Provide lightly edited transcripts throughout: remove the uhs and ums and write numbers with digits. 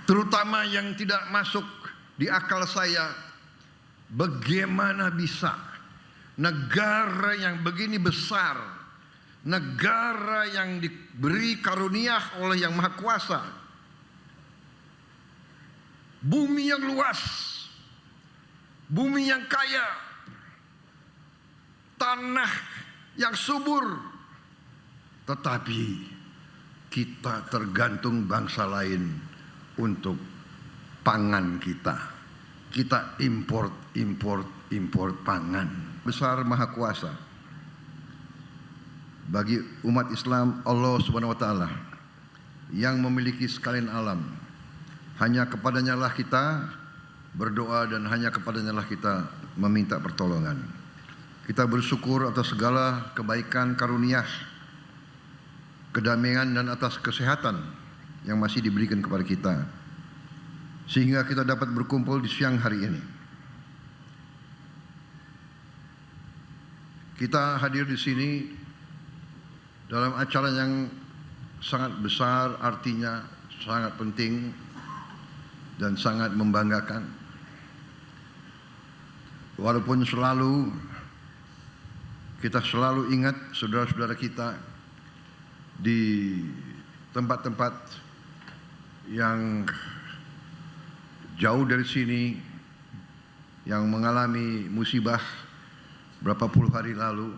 terutama yang tidak masuk di akal saya, bagaimana bisa negara yang begini besar, negara yang diberi karunia oleh Yang Maha Kuasa, bumi yang luas, bumi yang kaya, tanah yang subur, tetapi kita tergantung bangsa lain untuk pangan kita. Kita import pangan. Besar Maha Kuasa bagi umat Islam Allah Subhanahu wa taala yang memiliki sekalian alam. Hanya kepadanya lah kita berdoa dan hanya kepadanya lah kita meminta pertolongan. Kita bersyukur atas segala kebaikan karunia, kedamaian dan atas kesehatan yang masih diberikan kepada kita, sehingga kita dapat berkumpul di siang hari ini. Kita hadir di sini dalam acara yang sangat besar, artinya sangat penting dan sangat membanggakan. Walaupun kita selalu ingat saudara-saudara kita di tempat-tempat yang jauh dari sini yang mengalami musibah berapa puluh hari lalu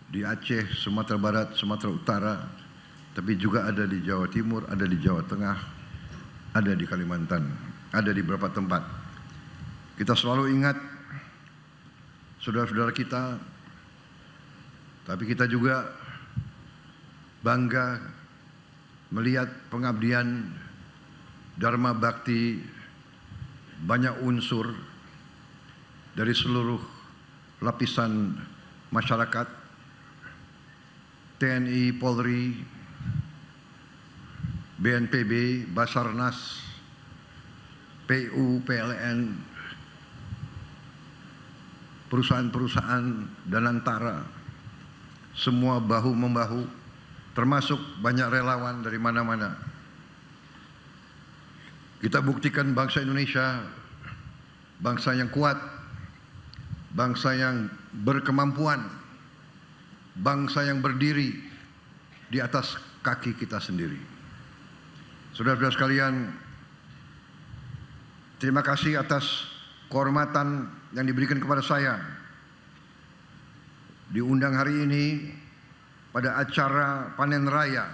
di Aceh, Sumatera Barat, Sumatera Utara, tapi juga ada di Jawa Timur, ada di Jawa Tengah, ada di Kalimantan, ada di beberapa tempat. Kita selalu ingat saudara-saudara kita, tapi kita juga bangga melihat pengabdian Dharma Bakti banyak unsur dari seluruh lapisan masyarakat, TNI, Polri, BNPB, Basarnas, PU, PLN, perusahaan-perusahaan dan antara, semua bahu-membahu, termasuk banyak relawan dari mana-mana. Kita buktikan bangsa Indonesia, bangsa yang kuat, bangsa yang berkemampuan, bangsa yang berdiri di atas kaki kita sendiri. Saudara-saudara sekalian, terima kasih atas kehormatan yang diberikan kepada saya diundang hari ini pada acara panen raya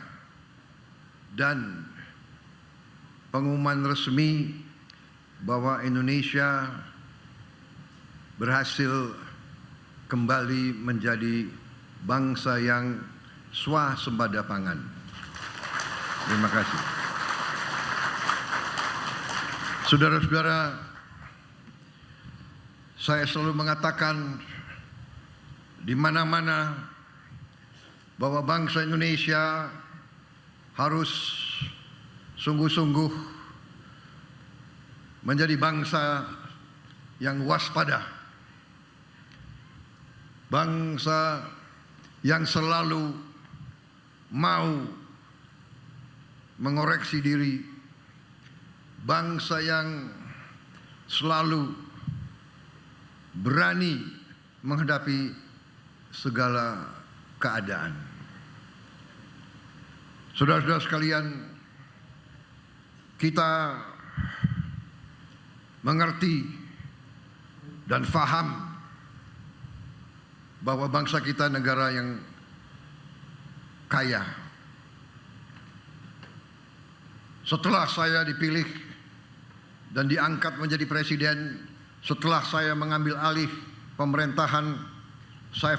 dan pengumuman resmi bahwa Indonesia berhasil kembali menjadi bangsa yang swasembada pangan. Terima kasih. Saudara-saudara, saya selalu mengatakan di mana-mana bahwa bangsa Indonesia harus sungguh-sungguh menjadi bangsa yang waspada, bangsa yang selalu mau mengoreksi diri, bangsa yang selalu berani menghadapi segala keadaan. Saudara-saudara sekalian, kita mengerti dan faham bahwa bangsa kita negara yang kaya. Setelah saya dipilih dan diangkat menjadi presiden, setelah saya mengambil alih pemerintahan, saya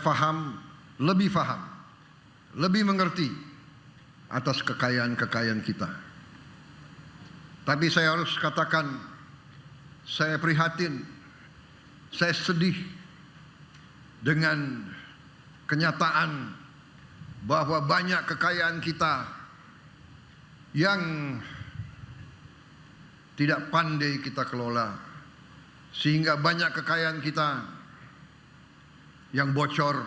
lebih faham, lebih mengerti atas kekayaan-kekayaan kita. Tapi saya harus katakan, saya prihatin, saya sedih dengan kenyataan bahwa banyak kekayaan kita yang tidak pandai kita kelola, sehingga banyak kekayaan kita yang bocor.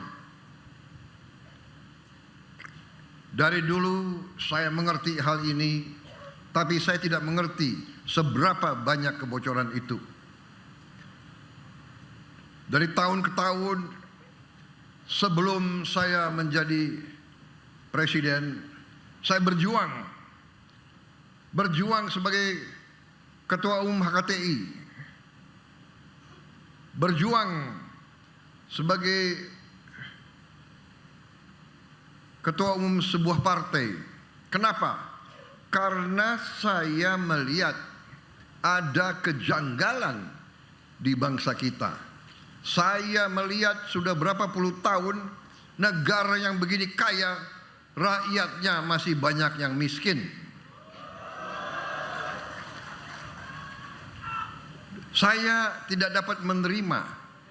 Dari dulu saya mengerti hal ini, Tapi saya tidak mengerti seberapa banyak kebocoran itu. Dari tahun ke tahun sebelum saya menjadi presiden, saya berjuang sebagai ketua umum HKTI, berjuang sebagai ketua umum sebuah partai. Kenapa? Karena saya melihat ada kejanggalan di bangsa kita. Saya melihat sudah berapa puluh tahun negara yang begini kaya, rakyatnya masih banyak yang miskin. Saya tidak dapat menerima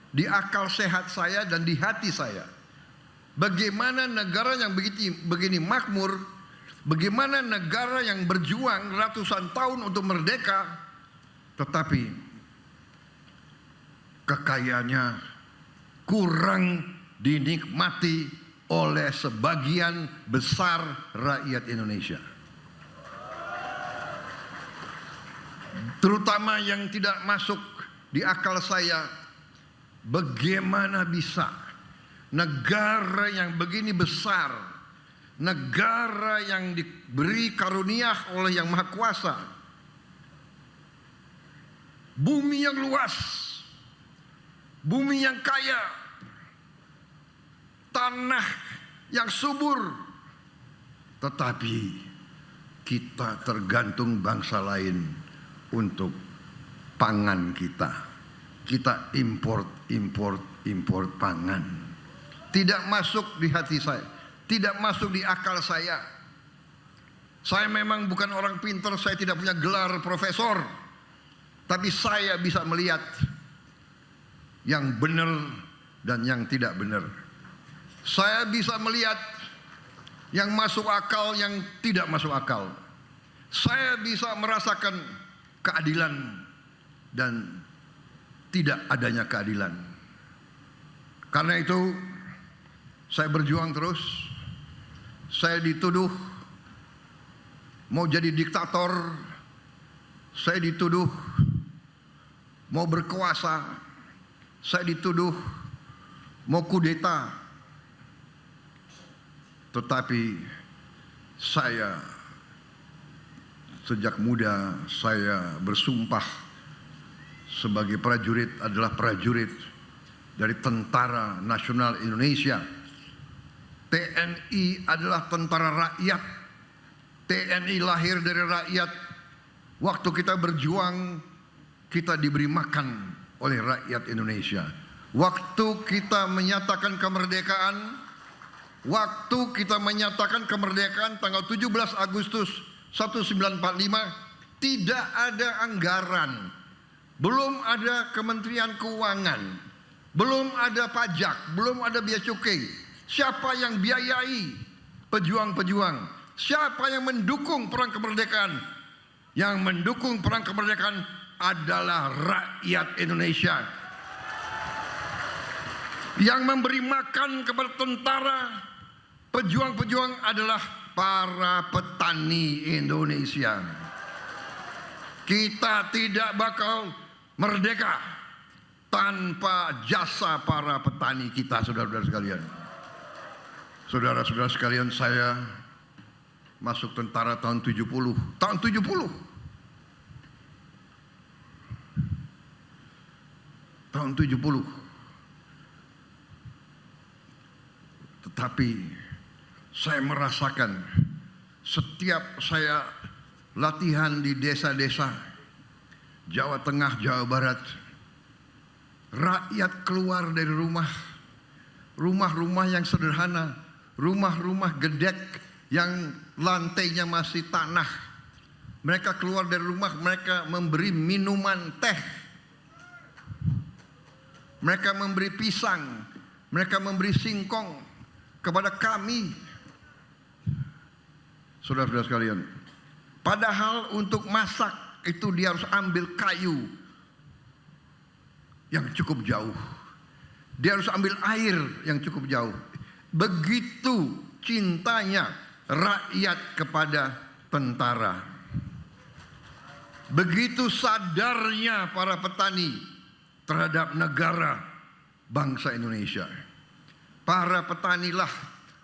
di akal sehat saya dan di hati saya, bagaimana negara yang begini makmur, bagaimana negara yang berjuang ratusan tahun untuk merdeka, tetapi kekayaannya kurang dinikmati oleh sebagian besar rakyat Indonesia. Terutama yang tidak masuk di akal saya, bagaimana bisa negara yang begini besar, negara yang diberi karunia oleh Yang Maha Kuasa, bumi yang luas, bumi yang kaya, tanah yang subur, tetapi kita tergantung bangsa lain untuk pangan kita. Kita import pangan. Tidak masuk di hati saya, tidak masuk di akal saya. Saya memang bukan orang pintar, saya tidak punya gelar profesor, tapi saya bisa melihat yang benar dan yang tidak benar. Saya bisa melihat yang masuk akal, yang tidak masuk akal. Saya bisa merasakan keadilan dan tidak adanya keadilan. Karena itu saya berjuang terus. Saya dituduh mau jadi diktator, saya dituduh mau berkuasa, saya dituduh mau kudeta. Tetapi saya sejak muda saya bersumpah sebagai prajurit adalah prajurit dari Tentara Nasional Indonesia. TNI adalah tentara rakyat. TNI lahir dari rakyat. Waktu kita berjuang, kita diberi makan oleh rakyat Indonesia. Waktu kita menyatakan kemerdekaan tanggal 17 Agustus 1945, tidak ada anggaran, belum ada Kementerian Keuangan, belum ada pajak, belum ada biaya cukai. Siapa yang biayai? Pejuang-pejuang. Siapa yang mendukung perang kemerdekaan? Yang mendukung perang kemerdekaan adalah rakyat Indonesia. Yang memberi makan kepada tentara, pejuang-pejuang adalah para petani Indonesia. Kita tidak bakal merdeka tanpa jasa para petani kita, saudara-saudara sekalian. Saudara-saudara sekalian, saya masuk tentara tahun 70. Tahun 70. Tahun 70. Tetapi saya merasakan setiap saya latihan di desa-desa Jawa Tengah, Jawa Barat, rakyat keluar dari rumah-rumah yang sederhana, rumah-rumah gedek yang lantainya masih tanah. Mereka keluar dari rumah, mereka memberi minuman teh, mereka memberi pisang, mereka memberi singkong kepada kami, saudara-saudara sekalian. Padahal untuk masak itu dia harus ambil kayu yang cukup jauh. Dia harus ambil air yang cukup jauh. Begitu cintanya rakyat kepada tentara. Begitu sadarnya para petani terhadap negara bangsa Indonesia. Para petanilah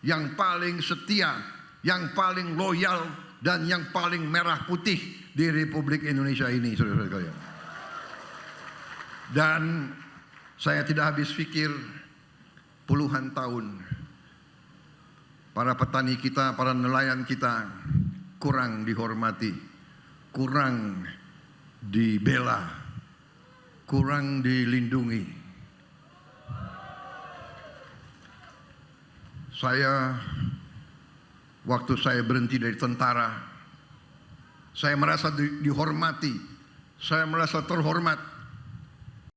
yang paling setia, yang paling loyal, dan yang paling merah putih di Republik Indonesia ini, saudara-saudara sekalian. Dan saya tidak habis pikir, puluhan tahun para petani kita, para nelayan kita kurang dihormati, kurang dibela, kurang dilindungi. Waktu saya berhenti dari tentara, saya merasa dihormati, saya merasa terhormat